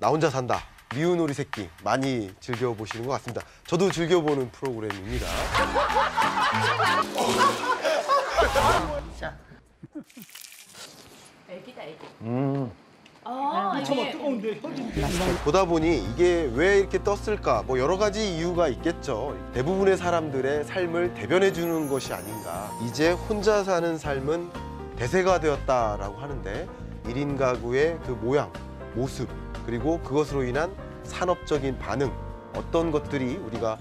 나 혼자 산다, 미운 오리 새끼 많이 즐겨보시는 것 같습니다. 저도 즐겨보는 프로그램입니다. 자. 애기다, 애기. 저거 뜨거운데 보다 보니 이게 왜 이렇게 떴을까, 뭐 여러 가지 이유가 있겠죠. 대부분의 사람들의 삶을 대변해주는 것이 아닌가. 이제 혼자 사는 삶은 대세가 되었다라고 하는데 1인 가구의 그 모양, 모습, 그리고 그것으로 인한 산업적인 반응, 어떤 것들이 우리가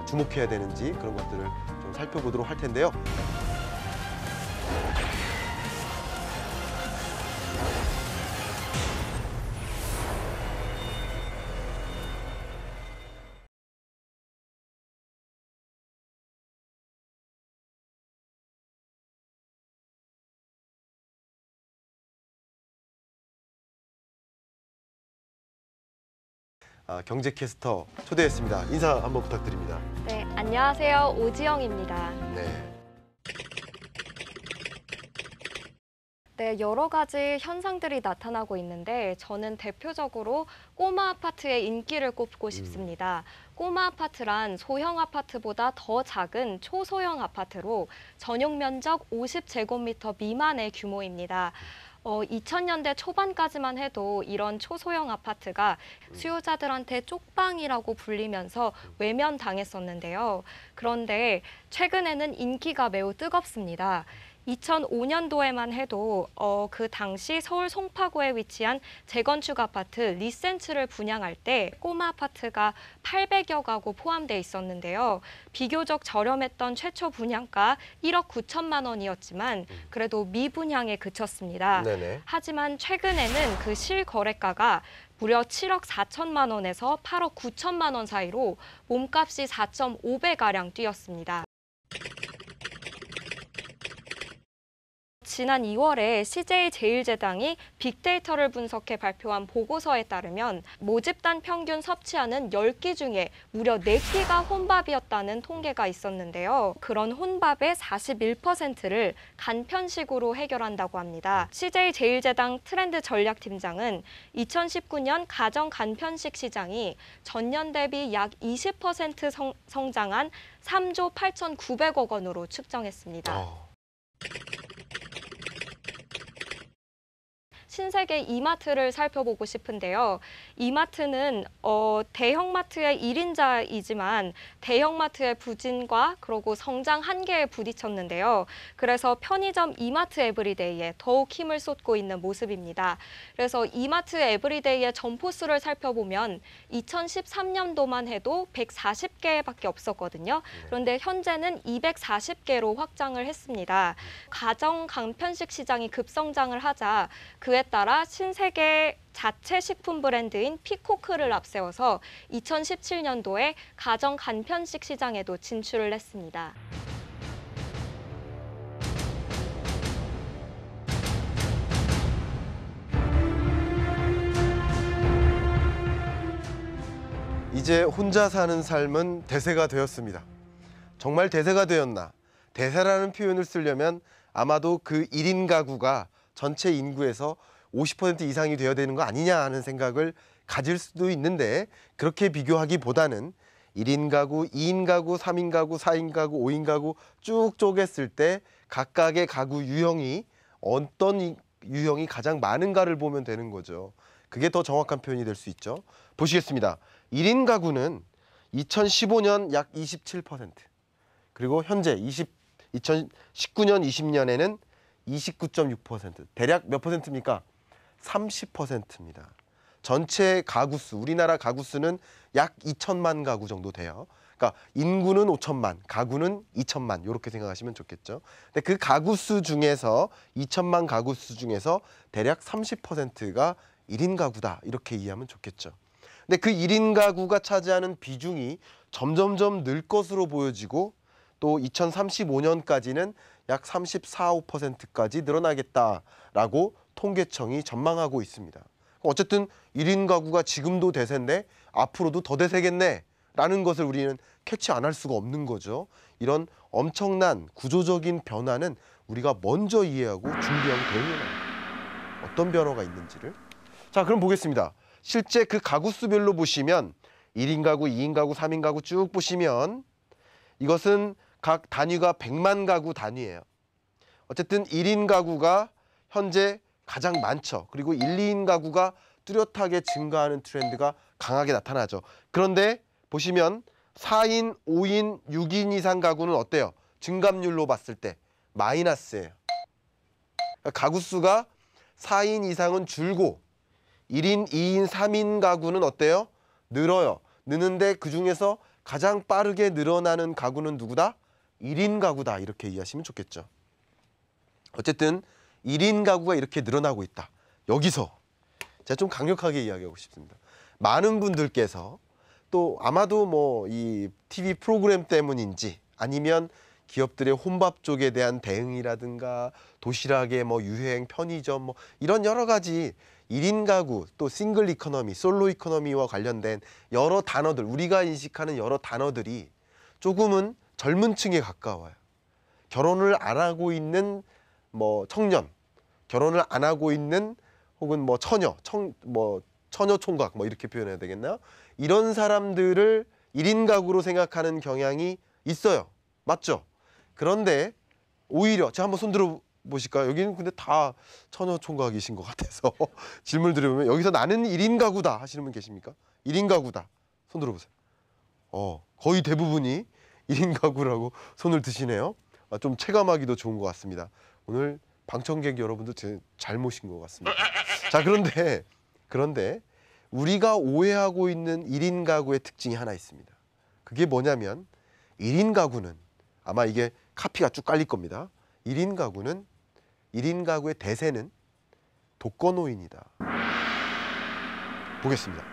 주목해야 되는지 그런 것들을 좀 살펴보도록 할 텐데요. 경제캐스터 초대했습니다. 인사 한번 부탁드립니다. 네, 안녕하세요. 오지영입니다. 네. 네, 여러 가지 현상들이 나타나고 있는데 저는 대표적으로 꼬마 아파트의 인기를 꼽고 싶습니다. 꼬마 아파트란 소형 아파트보다 더 작은 초소형 아파트로 전용 면적 50제곱미터 미만의 규모입니다. 2000년대 초반까지만 해도 이런 초소형 아파트가 수요자들한테 쪽방이라고 불리면서 외면당했었는데요. 그런데 최근에는 인기가 매우 뜨겁습니다. 2005년도에만 해도 그 당시 서울 송파구에 위치한 재건축 아파트 리센츠를 분양할 때 꼬마 아파트가 800여 가구 포함돼 있었는데요. 비교적 저렴했던 최초 분양가 1억 9천만 원이었지만 그래도 미분양에 그쳤습니다. 네네. 하지만 최근에는 그 실거래가가 무려 7억 4천만 원에서 8억 9천만 원 사이로 몸값이 4.5배가량 뛰었습니다. 지난 2월에 CJ제일제당이 빅데이터를 분석해 발표한 보고서에 따르면 모집단 평균 섭취하는 10끼 중에 무려 4끼가 혼밥이었다는 통계가 있었는데요. 그런 혼밥의 41%를 간편식으로 해결한다고 합니다. CJ제일제당 트렌드 전략팀장은 2019년 가정 간편식 시장이 전년 대비 약 20% 성장한 3조 8,900억 원으로 측정했습니다. 신세계 이마트를 살펴보고 싶은데요. 이마트는 대형마트의 1인자이지만 대형마트의 부진과 그리고 성장 한계에 부딪혔는데요. 그래서 편의점 이마트 에브리데이에 더욱 힘을 쏟고 있는 모습입니다. 그래서 이마트 에브리데이의 점포수를 살펴보면 2013년도만 해도 140개밖에 없었거든요. 그런데 현재는 240개로 확장을 했습니다. 가정 간편식 시장이 급성장을 하자 그에 따라 신세계 자체 식품 브랜드인 피코크를 앞세워서 2017년도에 가정 간편식 시장에도 진출을 했습니다. 이제 혼자 사는 삶은 대세가 되었습니다. 정말 대세가 되었나? 대세라는 표현을 쓰려면 아마도 그 1인 가구가 전체 인구에서 50% 이상이 되어야 되는 거 아니냐 하는 생각을 가질 수도 있는데, 그렇게 비교하기보다는 1인 가구, 2인 가구, 3인 가구, 4인 가구, 5인 가구 쭉 쪼갰을 때 각각의 가구 유형이 어떤 유형이 가장 많은가를 보면 되는 거죠. 그게 더 정확한 표현이 될 수 있죠. 보시겠습니다. 1인 가구는 2015년 약 27%, 그리고 현재 2019년, 20년에는 29.6%, 대략 몇 퍼센트입니까? 30%입니다. 전체 가구 수, 우리나라 가구 수는 약 2천만 가구 정도 돼요. 그러니까 인구는 5천만, 가구는 2천만, 이렇게 생각하시면 좋겠죠. 근데 그 가구 수 중에서 2천만 가구 수 중에서 대략 30%가 1인 가구다, 이렇게 이해하면 좋겠죠. 근데 그 1인 가구가 차지하는 비중이 점점점 늘 것으로 보여지고, 또 2035년까지는 약 34, 5%까지 늘어나겠다라고 통계청이 전망하고 있습니다. 어쨌든 1인 가구가 지금도 대세인데 앞으로도 더 대세겠네 라는 것을 우리는 캐치 안 할 수가 없는 거죠. 이런 엄청난 구조적인 변화는 우리가 먼저 이해하고 준비하고 대응해야 합니다. 어떤 변화가 있는지를. 자, 그럼 보겠습니다. 실제 그 가구 수별로 보시면 1인 가구, 2인 가구, 3인 가구 쭉 보시면 이것은 각 단위가 100만 가구 단위예요. 어쨌든 1인 가구가 현재 가장 많죠. 그리고 1, 2인 가구가 뚜렷하게 증가하는 트렌드가 강하게 나타나죠. 그런데 보시면 4인, 5인, 6인 이상 가구는 어때요? 증감률로 봤을 때 마이너스예요. 그러니까 가구 수가 4인 이상은 줄고 1인, 2인, 3인 가구는 어때요? 늘어요. 느는데 그중에서 가장 빠르게 늘어나는 가구는 누구다? 1인 가구다. 이렇게 이해하시면 좋겠죠. 어쨌든 1인 가구가 이렇게 늘어나고 있다. 여기서 제가 좀 강력하게 이야기하고 싶습니다. 많은 분들께서 또 아마도 뭐 이 TV 프로그램 때문인지 아니면 기업들의 혼밥 쪽에 대한 대응이라든가 도시락의 뭐 유행, 편의점 뭐 이런 여러 가지 1인 가구 또 싱글 이코노미, 솔로 이코노미와 관련된 여러 단어들, 우리가 인식하는 여러 단어들이 조금은 젊은 층에 가까워요. 결혼을 안 하고 있는 뭐 청년, 결혼을 안 하고 있는 혹은 뭐 처녀 총각 뭐 이렇게 표현해야 되겠나요? 이런 사람들을 1인 가구로 생각하는 경향이 있어요. 맞죠? 그런데 오히려 제가 한번 손들어 보실까요? 여기는 근데 다 처녀 총각이신 것 같아서 질문을 드려보면 여기서 나는 1인 가구다 하시는 분 계십니까? 1인 가구다. 손 들어보세요. 거의 대부분이 1인 가구라고 손을 드시네요. 좀 체감하기도 좋은 것 같습니다. 오늘 방청객 여러분도 잘 모신 것 같습니다. 자, 그런데 우리가 오해하고 있는 1인 가구의 특징이 하나 있습니다. 그게 뭐냐면 1인 가구는 아마 이게 카피가 쭉 깔릴 겁니다. 1인 가구의 대세는 독거노인이다. 보겠습니다.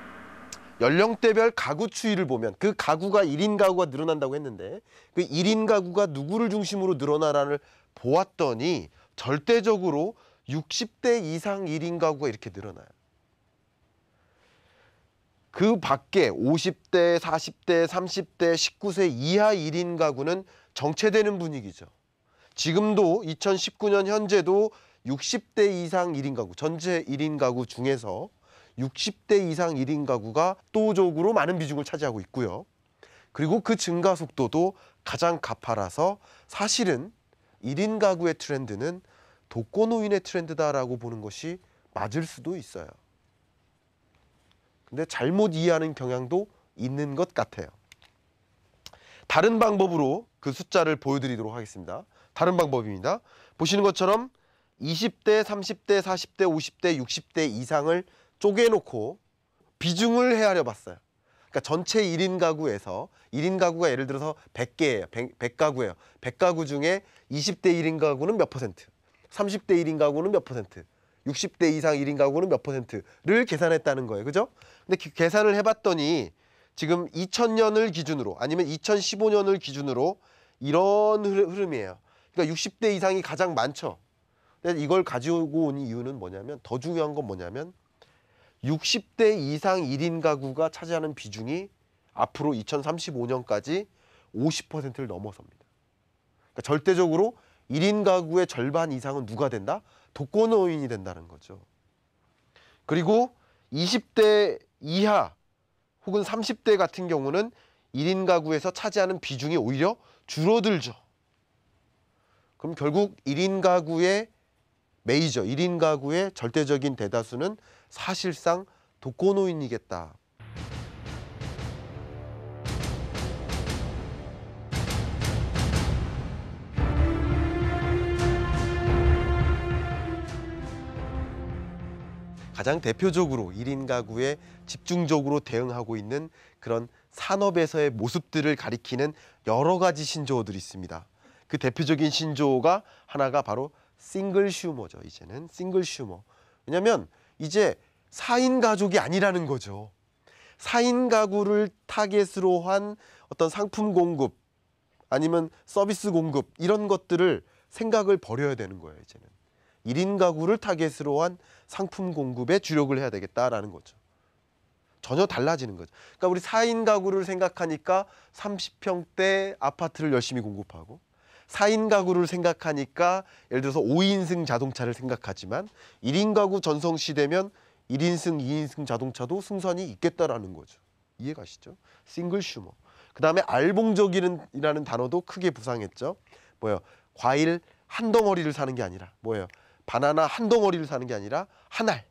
연령대별 가구 추이를 보면 그 가구가 1인 가구가 늘어난다고 했는데 그 1인 가구가 누구를 중심으로 늘어나라를 보았더니 절대적으로 60대 이상 1인 가구가 이렇게 늘어나요. 그 밖에 50대, 40대, 30대, 19세 이하 1인 가구는 정체되는 분위기죠. 지금도 2019년 현재도 60대 이상 1인 가구, 전체 1인 가구 중에서 60대 이상 1인 가구가 압도적으로 많은 비중을 차지하고 있고요. 그리고 그 증가 속도도 가장 가파라서 사실은 1인 가구의 트렌드는 독거노인의 트렌드다라고 보는 것이 맞을 수도 있어요. 근데 잘못 이해하는 경향도 있는 것 같아요. 다른 방법으로 그 숫자를 보여드리도록 하겠습니다. 다른 방법입니다. 보시는 것처럼 20대, 30대, 40대, 50대, 60대 이상을 쪼개놓고 비중을 헤아려 봤어요. 그러니까 전체 1인 가구에서 1인 가구가 예를 들어서 100개예요. 100가구예요. 100가구 중에 20대 1인 가구는 몇 퍼센트, 30대 1인 가구는 몇 퍼센트, 60대 이상 1인 가구는 몇 퍼센트를 계산했다는 거예요. 그죠? 근데 계산을 해봤더니 지금 2000년을 기준으로 아니면 2015년을 기준으로 이런 흐름이에요. 그러니까 60대 이상이 가장 많죠. 근데 이걸 가지고 온 이유는 뭐냐면, 더 중요한 건 뭐냐면 60대 이상 1인 가구가 차지하는 비중이 앞으로 2035년까지 50%를 넘어섭니다. 그러니까 절대적으로 1인 가구의 절반 이상은 누가 된다? 독거노인이 된다는 거죠. 그리고 20대 이하 혹은 30대 같은 경우는 1인 가구에서 차지하는 비중이 오히려 줄어들죠. 그럼 결국 1인 가구의 메이저, 1인 가구의 절대적인 대다수는 사실상 독거노인이겠다. 가장 대표적으로 1인 가구에 집중적으로 대응하고 있는 그런 산업에서의 모습들을 가리키는 여러 가지 신조어들이 있습니다. 그 대표적인 신조어가 하나가 바로 싱글 슈머죠. 이제는 싱글 슈머. 왜냐하면 이제 4인 가족이 아니라는 거죠. 4인 가구를 타겟으로 한 어떤 상품 공급 아니면 서비스 공급 이런 것들을 생각을 버려야 되는 거예요. 이제는 1인 가구를 타겟으로 한 상품 공급에 주력을 해야 되겠다라는 거죠. 전혀 달라지는 거죠. 그러니까 우리 4인 가구를 생각하니까 30평대 아파트를 열심히 공급하고, 4인 가구를 생각하니까 예를 들어서 5인승 자동차를 생각하지만 1인 가구 전성시되면 1인승, 2인승 자동차도 승산이 있겠다라는 거죠. 이해가시죠? 싱글 슈머. 그 다음에 알봉적이라는 단어도 크게 부상했죠. 뭐예요? 과일 한 덩어리를 사는 게 아니라 뭐예요? 바나나 한 덩어리를 사는 게 아니라 한 알.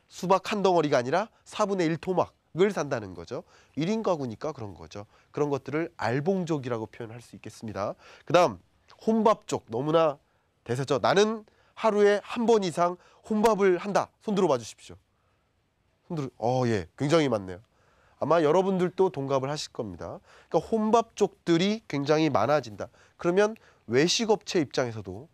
수박 한 덩어리가 아니라 4분의 1 토막을 산다는 거죠. 1인 가구니까 그런 거죠. 그런 것들을 알봉족이라고 표현할 수 있겠습니다. 그 다음 혼밥족 너무나 대세죠. 나는 하루에 한 번 이상 혼밥을 한다. 손 들어봐 주십시오. 예, 굉장히 많네요. 아마 여러분들도 동감을 하실 겁니다. 그러니까 혼밥족들이 굉장히 많아진다. 그러면 외식업체 입장에서도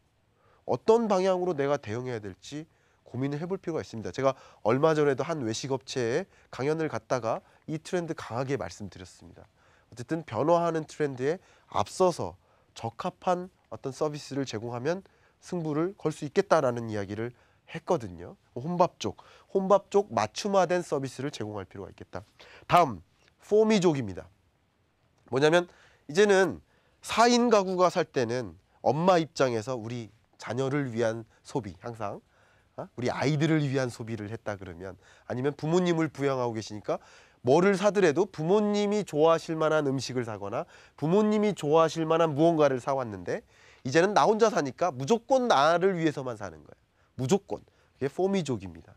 어떤 방향으로 내가 대응해야 될지 고민을 해볼 필요가 있습니다. 제가 얼마 전에도 한 외식업체에 강연을 갔다가 이 트렌드 강하게 말씀드렸습니다. 어쨌든 변화하는 트렌드에 앞서서 적합한 어떤 서비스를 제공하면 승부를 걸 수 있겠다라는 이야기를 했거든요. 혼밥족 맞춤화된 서비스를 제공할 필요가 있겠다. 다음 포미족입니다. 뭐냐면 이제는 4인 가구가 살 때는 엄마 입장에서 우리 자녀를 위한 소비, 항상 우리 아이들을 위한 소비를 했다 그러면, 아니면 부모님을 부양하고 계시니까 뭐를 사더라도 부모님이 좋아하실 만한 음식을 사거나 부모님이 좋아하실 만한 무언가를 사왔는데, 이제는 나 혼자 사니까 무조건 나를 위해서만 사는 거예요. 무조건. 그게 포미족입니다.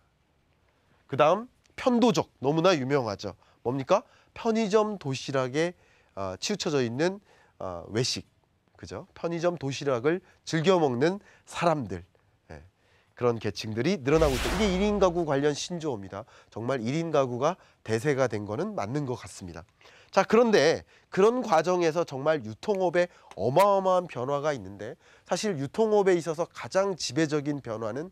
그 다음 편도족, 너무나 유명하죠. 뭡니까? 편의점 도시락에 치우쳐져 있는 외식, 그죠? 편의점 도시락을 즐겨 먹는 사람들, 그런 계층들이 늘어나고 있다. 이게 1인 가구 관련 신조어입니다. 정말 1인 가구가 대세가 된 거는 맞는 것 같습니다. 자, 그런데 그런 과정에서 정말 유통업에 어마어마한 변화가 있는데, 사실 유통업에 있어서 가장 지배적인 변화는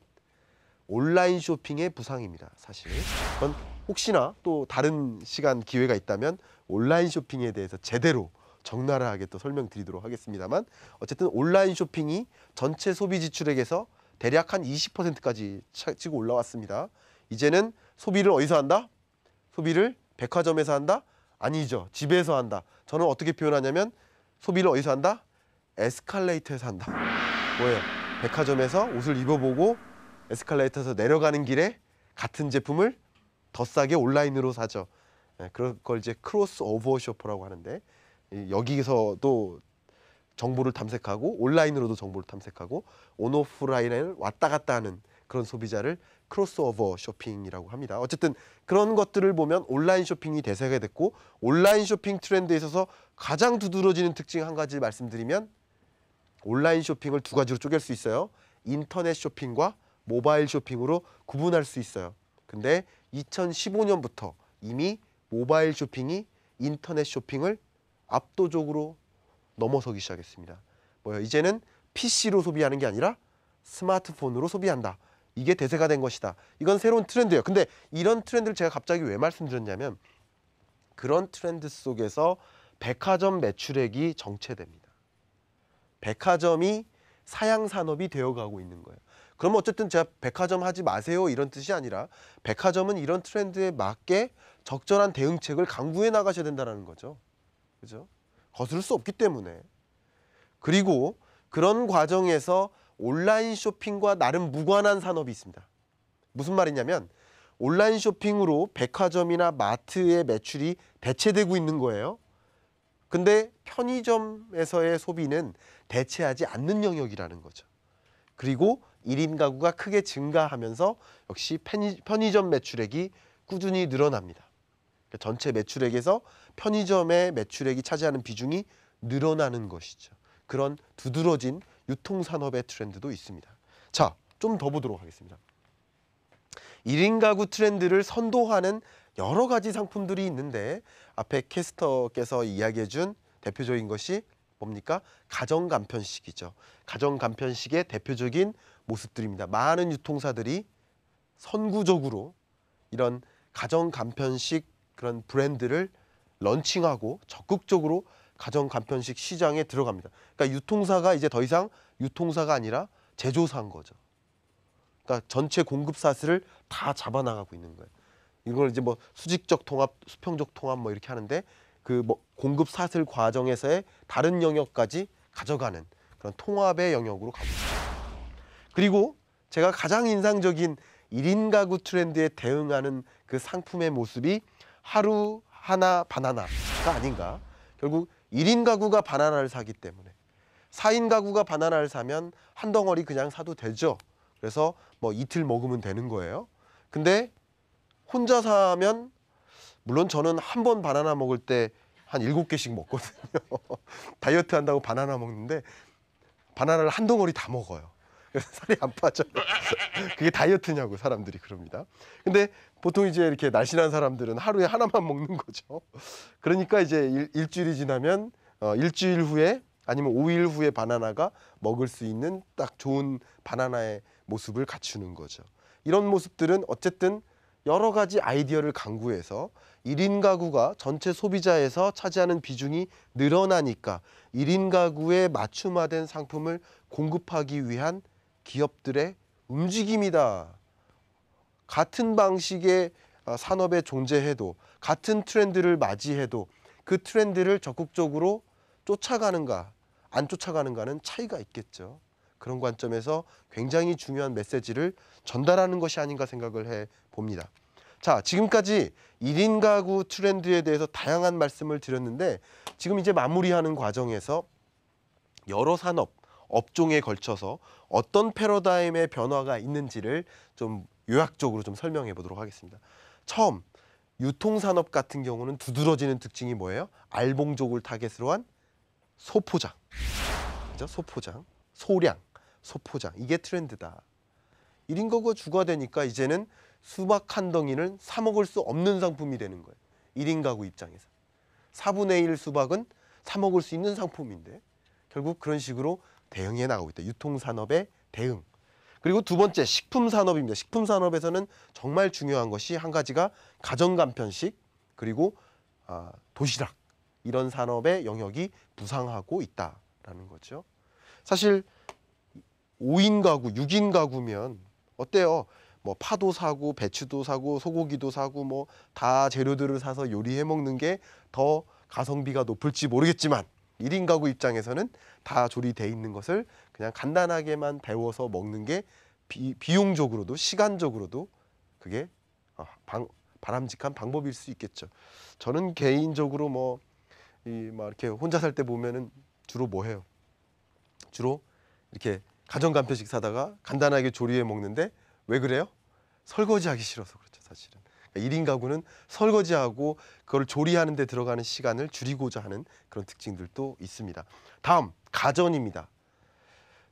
온라인 쇼핑의 부상입니다. 사실 그건 혹시나 또 다른 시간 기회가 있다면 온라인 쇼핑에 대해서 제대로 적나라하게 또 설명드리도록 하겠습니다만, 어쨌든 온라인 쇼핑이 전체 소비 지출액에서 대략 한 20%까지 치고 올라왔습니다. 이제는 소비를 어디서 한다? 소비를 백화점에서 한다? 아니죠. 집에서 한다. 저는 어떻게 표현하냐면 소비를 어디서 한다? 에스컬레이터에서 한다. 뭐예요? 백화점에서 옷을 입어보고 에스컬레이터에서 내려가는 길에 같은 제품을 더 싸게 온라인으로 사죠. 그걸 이제 크로스오버 쇼퍼라고 하는데, 여기서도 정보를 탐색하고 온라인으로도 정보를 탐색하고 온오프라인을 왔다 갔다 하는 그런 소비자를 크로스오버 쇼핑이라고 합니다. 어쨌든 그런 것들을 보면 온라인 쇼핑이 대세가 됐고, 온라인 쇼핑 트렌드에 있어서 가장 두드러지는 특징 한 가지 말씀드리면, 온라인 쇼핑을 두 가지로 쪼갤 수 있어요. 인터넷 쇼핑과 모바일 쇼핑으로 구분할 수 있어요. 근데 2015년부터 이미 모바일 쇼핑이 인터넷 쇼핑을 압도적으로 넘어서기 시작했습니다. 뭐요? 이제는 PC로 소비하는 게 아니라 스마트폰으로 소비한다. 이게 대세가 된 것이다. 이건 새로운 트렌드예요. 근데 이런 트렌드를 제가 갑자기 왜 말씀드렸냐면, 그런 트렌드 속에서 백화점 매출액이 정체됩니다. 백화점이 사양 산업이 되어가고 있는 거예요. 그러면 어쨌든 제가 백화점 하지 마세요 이런 뜻이 아니라, 백화점은 이런 트렌드에 맞게 적절한 대응책을 강구해 나가셔야 된다는 거죠. 그죠? 거스를 수 없기 때문에. 그리고 그런 과정에서 온라인 쇼핑과 나름 무관한 산업이 있습니다. 무슨 말이냐면, 온라인 쇼핑으로 백화점이나 마트의 매출이 대체되고 있는 거예요. 근데 편의점에서의 소비는 대체하지 않는 영역이라는 거죠. 그리고 1인 가구가 크게 증가하면서 역시 편의점 매출액이 꾸준히 늘어납니다. 전체 매출액에서 편의점의 매출액이 차지하는 비중이 늘어나는 것이죠. 그런 두드러진 유통산업의 트렌드도 있습니다. 자, 좀 더 보도록 하겠습니다. 1인 가구 트렌드를 선도하는 여러 가지 상품들이 있는데, 앞에 캐스터께서 이야기해 준 대표적인 것이 뭡니까? 가정 간편식이죠. 가정 간편식의 대표적인 모습들입니다. 많은 유통사들이 선구적으로 이런 가정 간편식 그런 브랜드를 런칭하고 적극적으로 가정 간편식 시장에 들어갑니다. 그러니까 유통사가 이제 더 이상 유통사가 아니라 제조사인 거죠. 그러니까 전체 공급 사슬을 다 잡아나가고 있는 거예요. 이걸 이제 뭐 수직적 통합, 수평적 통합 뭐 이렇게 하는데, 그 뭐 공급 사슬 과정에서의 다른 영역까지 가져가는 그런 통합의 영역으로 가고 있습니다. 그리고 제가 가장 인상적인 1인 가구 트렌드에 대응하는 그 상품의 모습이 하루 하나 바나나가 아닌가. 결국 1인 가구가 바나나를 사기 때문에 4인 가구가 바나나를 사면 한 덩어리 그냥 사도 되죠. 그래서 뭐 이틀 먹으면 되는 거예요. 근데 혼자 사면 물론 저는 한 번 바나나 먹을 때 한 7개씩 먹거든요. 다이어트 한다고 바나나 먹는데 바나나를 한 덩어리 다 먹어요. 그래서 살이 안 빠져요. 그게 다이어트냐고 사람들이 그럽니다. 근데 보통 이제 이렇게 날씬한 사람들은 하루에 하나만 먹는 거죠. 그러니까 이제 일주일이 지나면 일주일 후에 아니면 5일 후에 바나나가 먹을 수 있는 딱 좋은 바나나의 모습을 갖추는 거죠. 이런 모습들은 어쨌든 여러 가지 아이디어를 강구해서 1인 가구가 전체 소비자에서 차지하는 비중이 늘어나니까 1인 가구에 맞춤화된 상품을 공급하기 위한 기업들의 움직임이다. 같은 방식의 산업에 존재해도 같은 트렌드를 맞이해도 그 트렌드를 적극적으로 쫓아가는가 안 쫓아가는가는 차이가 있겠죠. 그런 관점에서 굉장히 중요한 메시지를 전달하는 것이 아닌가 생각을 해봅니다. 자, 지금까지 1인 가구 트렌드에 대해서 다양한 말씀을 드렸는데 지금 이제 마무리하는 과정에서 여러 산업, 업종에 걸쳐서 어떤 패러다임의 변화가 있는지를 좀 요약적으로 좀 설명해 보도록 하겠습니다. 처음, 유통산업 같은 경우는 두드러지는 특징이 뭐예요? 알봉족을 타겟으로 한 소포장, 그죠? 소포장, 소량, 소포장, 이게 트렌드다. 1인 가구가 주가되니까 이제는 수박 한 덩이는 사 먹을 수 없는 상품이 되는 거예요. 1인 가구 입장에서 4분의 1 수박은 사 먹을 수 있는 상품인데 결국 그런 식으로 대응해 나가고 있다. 유통산업의 대응. 그리고 두 번째 식품산업입니다. 식품산업에서는 정말 중요한 것이 한 가지가 가정간편식 그리고 도시락 이런 산업의 영역이 부상하고 있다라는 거죠. 사실 5인 가구, 6인 가구면 어때요? 뭐 파도 사고 배추도 사고 소고기도 사고 뭐 다 재료들을 사서 요리해 먹는 게 더 가성비가 높을지 모르겠지만 1인 가구 입장에서는 다 조리돼 있는 것을 그냥 간단하게만 데워서 먹는 게 비용적으로도 시간적으로도 그게 바람직한 방법일 수 있겠죠. 저는 개인적으로 뭐 이렇게 혼자 살 때 보면은 주로 뭐 해요? 주로 이렇게 가정간편식 사다가 간단하게 조리해 먹는데 왜 그래요? 설거지하기 싫어서 그렇죠, 사실은. 1인 가구는 설거지하고 그걸 조리하는 데 들어가는 시간을 줄이고자 하는 그런 특징들도 있습니다. 다음, 가전입니다.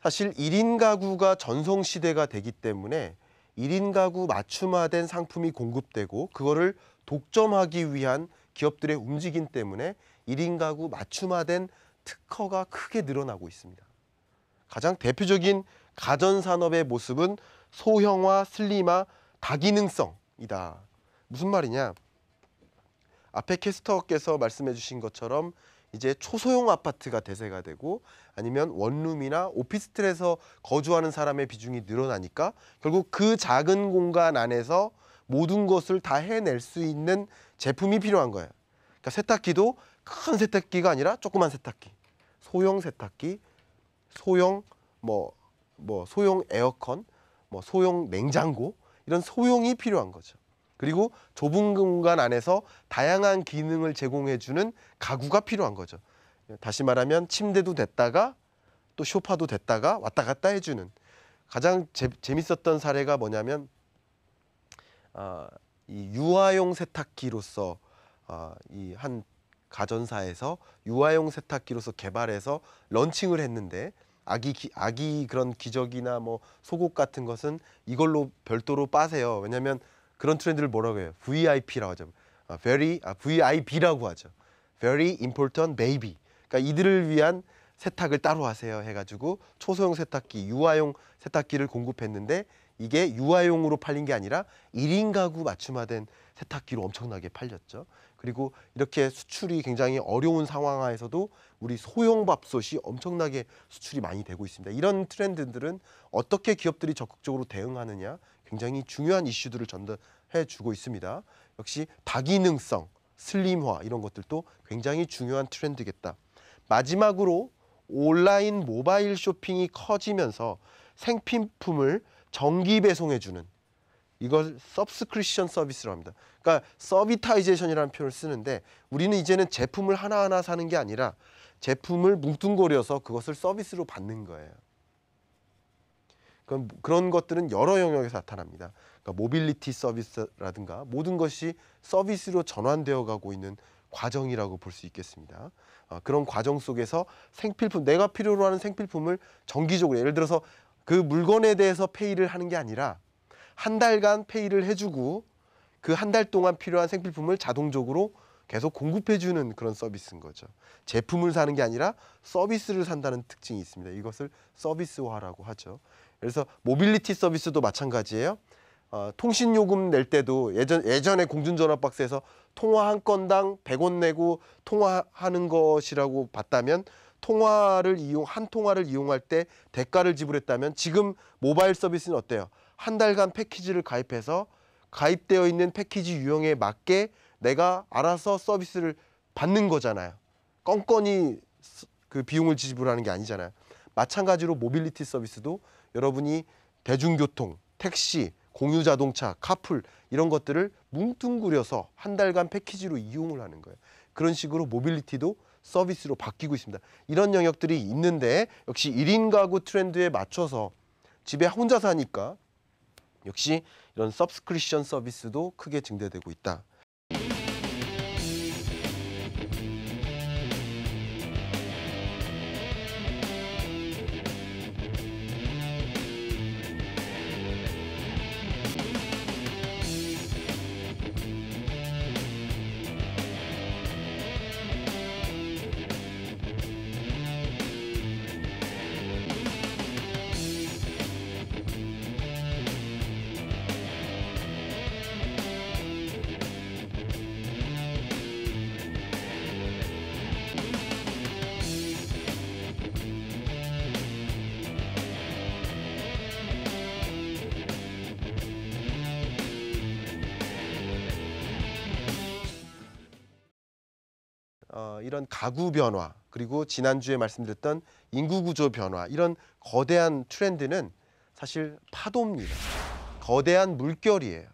사실 1인 가구가 전성시대가 되기 때문에 1인 가구 맞춤화된 상품이 공급되고 그거를 독점하기 위한 기업들의 움직임 때문에 1인 가구 맞춤화된 특허가 크게 늘어나고 있습니다. 가장 대표적인 가전산업의 모습은 소형화, 슬림화, 다기능성이다. 무슨 말이냐? 앞에 캐스터께서 말씀해 주신 것처럼 이제 초소형 아파트가 대세가 되고 아니면 원룸이나 오피스텔에서 거주하는 사람의 비중이 늘어나니까 결국 그 작은 공간 안에서 모든 것을 다 해낼 수 있는 제품이 필요한 거예요. 그러니까 세탁기도 큰 세탁기가 아니라 조그만 세탁기, 소형 세탁기, 소형 소형 에어컨, 소형 냉장고 이런 소형이 필요한 거죠. 그리고 좁은 공간 안에서 다양한 기능을 제공해주는 가구가 필요한 거죠. 다시 말하면 침대도 됐다가 또 소파도 됐다가 왔다 갔다 해주는 가장 재밌었던 사례가 뭐냐면 이 유아용 세탁기로서 이 한 가전사에서 유아용 세탁기로서 개발해서 런칭을 했는데 아기 그런 기저귀나 뭐 속옷 같은 것은 이걸로 별도로 빠세요. 왜냐하면 그런 트렌드를 뭐라고 해요? VIP라고 하죠. VIB라고 하죠. Very Important Baby. 그러니까 이들을 위한 세탁을 따로 하세요 해가지고 초소형 세탁기, 유아용 세탁기를 공급했는데 이게 유아용으로 팔린 게 아니라 1인 가구 맞춤화된 세탁기로 엄청나게 팔렸죠. 그리고 이렇게 수출이 굉장히 어려운 상황하에서도 우리 소형밥솥이 엄청나게 수출이 많이 되고 있습니다. 이런 트렌드들은 어떻게 기업들이 적극적으로 대응하느냐 굉장히 중요한 이슈들을 전달해 주고 있습니다. 역시 다기능성, 슬림화 이런 것들도 굉장히 중요한 트렌드겠다. 마지막으로 온라인 모바일 쇼핑이 커지면서 생필품을 정기 배송해 주는 이걸 서브스크립션 서비스라고 합니다. 그러니까 서비타이제이션이라는 표현을 쓰는데 우리는 이제는 제품을 하나하나 사는 게 아니라 제품을 뭉뚱거려서 그것을 서비스로 받는 거예요. 그런 것들은 여러 영역에서 나타납니다. 그러니까 모빌리티 서비스라든가 모든 것이 서비스로 전환되어 가고 있는 과정이라고 볼 수 있겠습니다. 그런 과정 속에서 생필품, 내가 필요로 하는 생필품을 정기적으로, 예를 들어서 그 물건에 대해서 페이를 하는 게 아니라 한 달간 페이를 해주고 그 한 달 동안 필요한 생필품을 자동적으로 계속 공급해주는 그런 서비스인 거죠. 제품을 사는 게 아니라 서비스를 산다는 특징이 있습니다. 이것을 서비스화라고 하죠. 그래서 모빌리티 서비스도 마찬가지예요. 통신요금 낼 때도 예전에 공중전화 박스에서 통화 한 건당 100원 내고 통화하는 것이라고 봤다면 한 통화를 이용할 때 대가를 지불했다면 지금 모바일 서비스는 어때요? 한 달간 패키지를 가입해서 가입되어 있는 패키지 유형에 맞게 내가 알아서 서비스를 받는 거잖아요. 껌껌이 그 비용을 지불하는 게 아니잖아요. 마찬가지로 모빌리티 서비스도 여러분이 대중교통, 택시, 공유자동차, 카풀 이런 것들을 뭉뚱그려서 한 달간 패키지로 이용을 하는 거예요. 그런 식으로 모빌리티도 서비스로 바뀌고 있습니다. 이런 영역들이 있는데 역시 1인 가구 트렌드에 맞춰서 집에 혼자 사니까 역시 이런 서브스크립션 서비스도 크게 증대되고 있다. 이런 가구 변화 그리고 지난주에 말씀드렸던 인구 구조 변화 이런 거대한 트렌드는 사실 파도입니다. 거대한 물결이에요.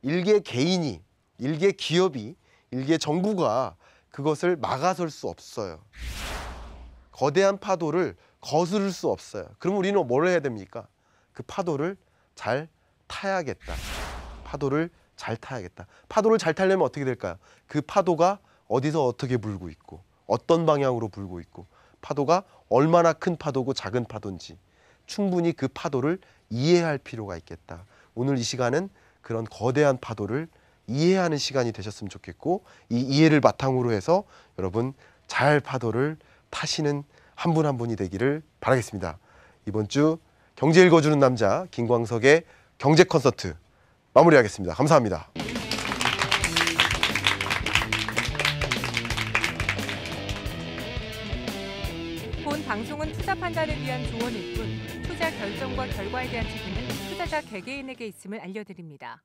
일개 개인이, 일개 기업이, 일개 정부가 그것을 막아설 수 없어요. 거대한 파도를 거스를 수 없어요. 그럼 우리는 뭘 해야 됩니까? 그 파도를 잘 타야겠다. 파도를 잘 타야겠다. 파도를 잘 타려면 어떻게 될까요? 그 파도가 어디서 어떻게 불고 있고 어떤 방향으로 불고 있고 파도가 얼마나 큰 파도고 작은 파도인지 충분히 그 파도를 이해할 필요가 있겠다. 오늘 이 시간은 그런 거대한 파도를 이해하는 시간이 되셨으면 좋겠고 이 이해를 바탕으로 해서 여러분 잘 파도를 타시는 한 분 한 분이 되기를 바라겠습니다. 이번 주 경제 읽어주는 남자 김광석의 경제 콘서트 마무리하겠습니다. 감사합니다. 본 방송은 투자 판단을 위한 조언일 뿐 투자 결정과 결과에 대한 책임은 투자자 개개인에게 있음을 알려드립니다.